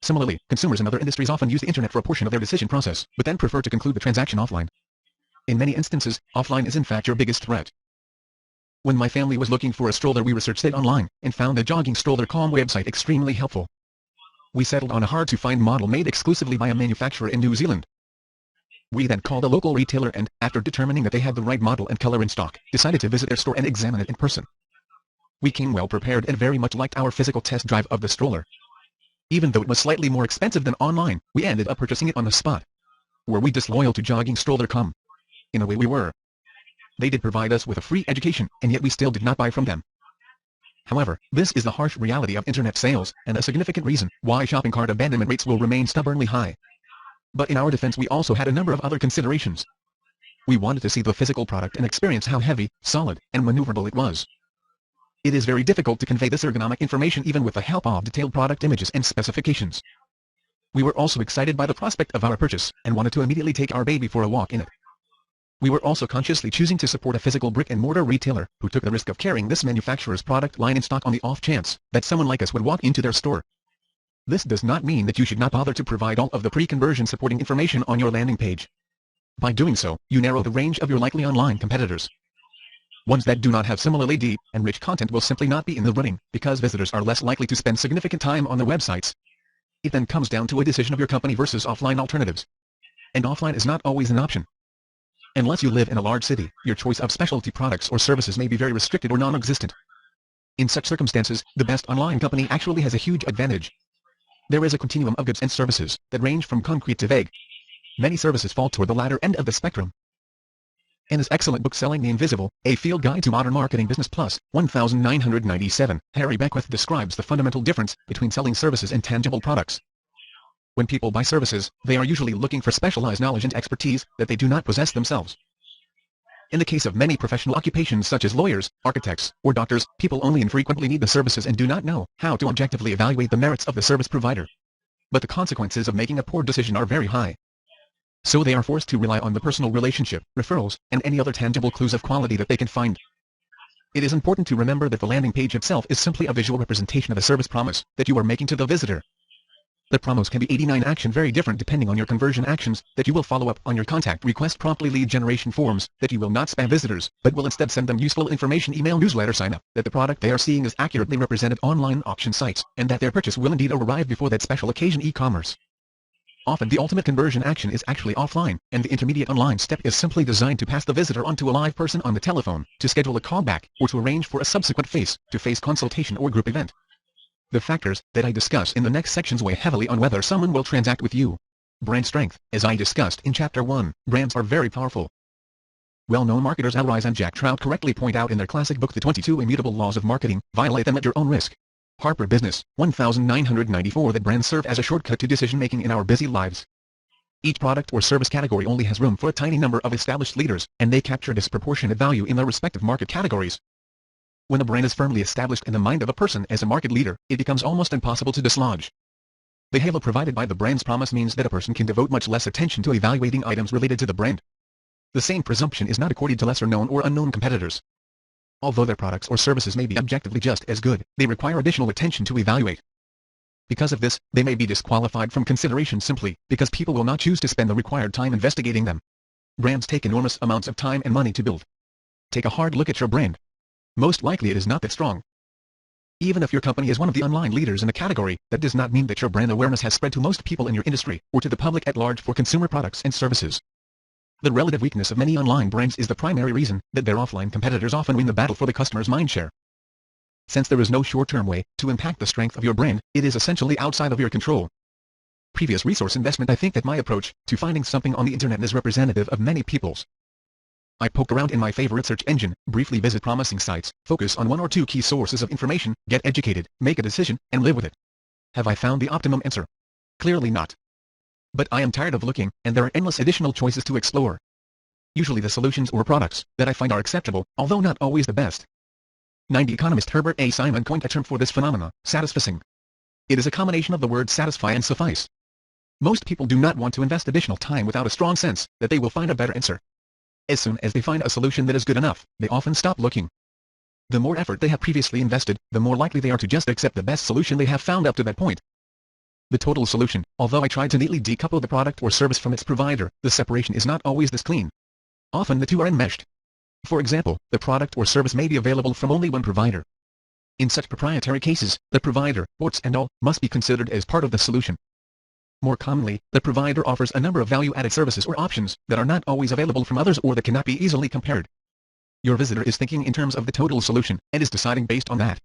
Similarly, consumers in other industries often use the internet for a portion of their decision process, but then prefer to conclude the transaction offline. In many instances, offline is in fact your biggest threat. When my family was looking for a stroller, we researched it online, and found the jogging-stroller.com website extremely helpful. We settled on a hard-to-find model made exclusively by a manufacturer in New Zealand. We then called a local retailer and, after determining that they had the right model and color in stock, decided to visit their store and examine it in person. We came well prepared and very much liked our physical test drive of the stroller. Even though it was slightly more expensive than online, we ended up purchasing it on the spot. Were we disloyal to jogging-stroller.com? In a way we were. They did provide us with a free education, and yet we still did not buy from them. However, this is the harsh reality of internet sales, and a significant reason why shopping cart abandonment rates will remain stubbornly high. But in our defense, we also had a number of other considerations. We wanted to see the physical product and experience how heavy, solid, and maneuverable it was. It is very difficult to convey this ergonomic information even with the help of detailed product images and specifications. We were also excited by the prospect of our purchase, and wanted to immediately take our baby for a walk in it. We were also consciously choosing to support a physical brick-and-mortar retailer, who took the risk of carrying this manufacturer's product line in stock on the off chance that someone like us would walk into their store. This does not mean that you should not bother to provide all of the pre-conversion supporting information on your landing page. By doing so, you narrow the range of your likely online competitors. Ones that do not have similarly deep and rich content will simply not be in the running, because visitors are less likely to spend significant time on the websites. It then comes down to a decision of your company versus offline alternatives. And offline is not always an option. Unless you live in a large city, your choice of specialty products or services may be very restricted or non-existent. In such circumstances, the best online company actually has a huge advantage. There is a continuum of goods and services that range from concrete to vague. Many services fall toward the latter end of the spectrum. In his excellent book Selling the Invisible, A Field Guide to Modern Marketing Business Plus, 1997, Harry Beckwith describes the fundamental difference between selling services and tangible products. When people buy services, they are usually looking for specialized knowledge and expertise that they do not possess themselves. In the case of many professional occupations such as lawyers, architects, or doctors, people only infrequently need the services and do not know how to objectively evaluate the merits of the service provider. But the consequences of making a poor decision are very high. So they are forced to rely on the personal relationship, referrals, and any other tangible clues of quality that they can find. It is important to remember that the landing page itself is simply a visual representation of a service promise that you are making to the visitor. The promos can be 89 action very different depending on your conversion actions that you will follow up on your contact request promptly lead generation forms that you will not spam visitors, but will instead send them useful information email newsletter sign up, that the product they are seeing is accurately represented online auction sites, and that their purchase will indeed arrive before that special occasion e-commerce. Often the ultimate conversion action is actually offline, and the intermediate online step is simply designed to pass the visitor on to a live person on the telephone, to schedule a callback, or to arrange for a subsequent face-to-face consultation or group event. The factors that I discuss in the next sections weigh heavily on whether someone will transact with you. Brand strength. As I discussed in Chapter 1, brands are very powerful. Well-known marketers Al Ries and Jack Trout correctly point out in their classic book The 22 Immutable Laws of Marketing, violate them at your own risk. Harper Business, 1994 that brands serve as a shortcut to decision-making in our busy lives. Each product or service category only has room for a tiny number of established leaders, and they capture disproportionate value in their respective market categories. When a brand is firmly established in the mind of a person as a market leader, it becomes almost impossible to dislodge. The halo provided by the brand's promise means that a person can devote much less attention to evaluating items related to the brand. The same presumption is not accorded to lesser-known or unknown competitors. Although their products or services may be objectively just as good, they require additional attention to evaluate. Because of this, they may be disqualified from consideration simply because people will not choose to spend the required time investigating them. Brands take enormous amounts of time and money to build. Take a hard look at your brand. Most likely it is not that strong. Even if your company is one of the online leaders in a category, that does not mean that your brand awareness has spread to most people in your industry, or to the public at large for consumer products and services. The relative weakness of many online brands is the primary reason that their offline competitors often win the battle for the customer's mindshare. Since there is no short-term way to impact the strength of your brand, it is essentially outside of your control. Previous resource investment. I think that my approach to finding something on the internet is representative of many people's. I poke around in my favorite search engine, briefly visit promising sites, focus on one or two key sources of information, get educated, make a decision, and live with it. Have I found the optimum answer? Clearly not. But I am tired of looking, and there are endless additional choices to explore. Usually the solutions or products that I find are acceptable, although not always the best. 90 economist Herbert A. Simon coined a term for this phenomena, satisficing. It is a combination of the words satisfy and suffice. Most people do not want to invest additional time without a strong sense that they will find a better answer. As soon as they find a solution that is good enough, they often stop looking. The more effort they have previously invested, the more likely they are to just accept the best solution they have found up to that point. The total solution. Although I tried to neatly decouple the product or service from its provider, the separation is not always this clean. Often the two are enmeshed. For example, the product or service may be available from only one provider. In such proprietary cases, the provider, warts and all, must be considered as part of the solution. More commonly, the provider offers a number of value-added services or options that are not always available from others or that cannot be easily compared. Your visitor is thinking in terms of the total solution, and is deciding based on that.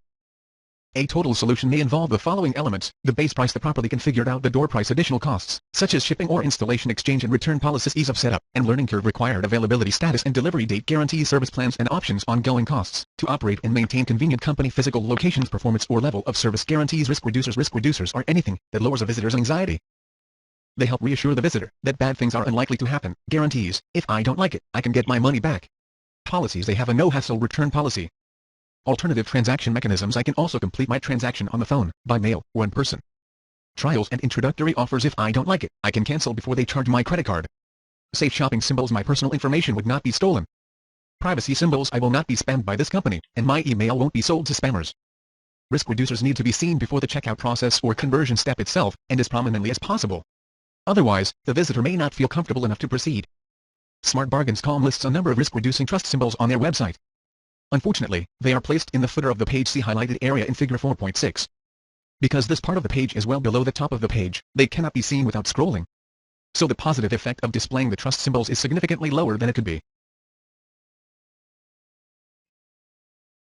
A total solution may involve the following elements: the base price, the properly configured out-the-door price, additional costs, such as shipping or installation, exchange and return policies, ease of setup, and learning curve required, availability status and delivery date, guarantees, service plans and options, ongoing costs, to operate and maintain convenient company physical locations, performance or level of service guarantees, risk reducers. Risk reducers are anything that lowers a visitor's anxiety. They help reassure the visitor that bad things are unlikely to happen. Guarantees: if I don't like it, I can get my money back. Policies: they have a no-hassle return policy. Alternative transaction mechanisms: I can also complete my transaction on the phone, by mail, or in person. Trials and introductory offers: if I don't like it, I can cancel before they charge my credit card. Safe shopping symbols: my personal information would not be stolen. Privacy symbols: I will not be spammed by this company, and my email won't be sold to spammers. Risk reducers need to be seen before the checkout process or conversion step itself, and as prominently as possible. Otherwise, the visitor may not feel comfortable enough to proceed. SmartBargains.com lists a number of risk-reducing trust symbols on their website. Unfortunately, they are placed in the footer of the page. See highlighted area in Figure 4.6. Because this part of the page is well below the top of the page, they cannot be seen without scrolling. So the positive effect of displaying the trust symbols is significantly lower than it could be.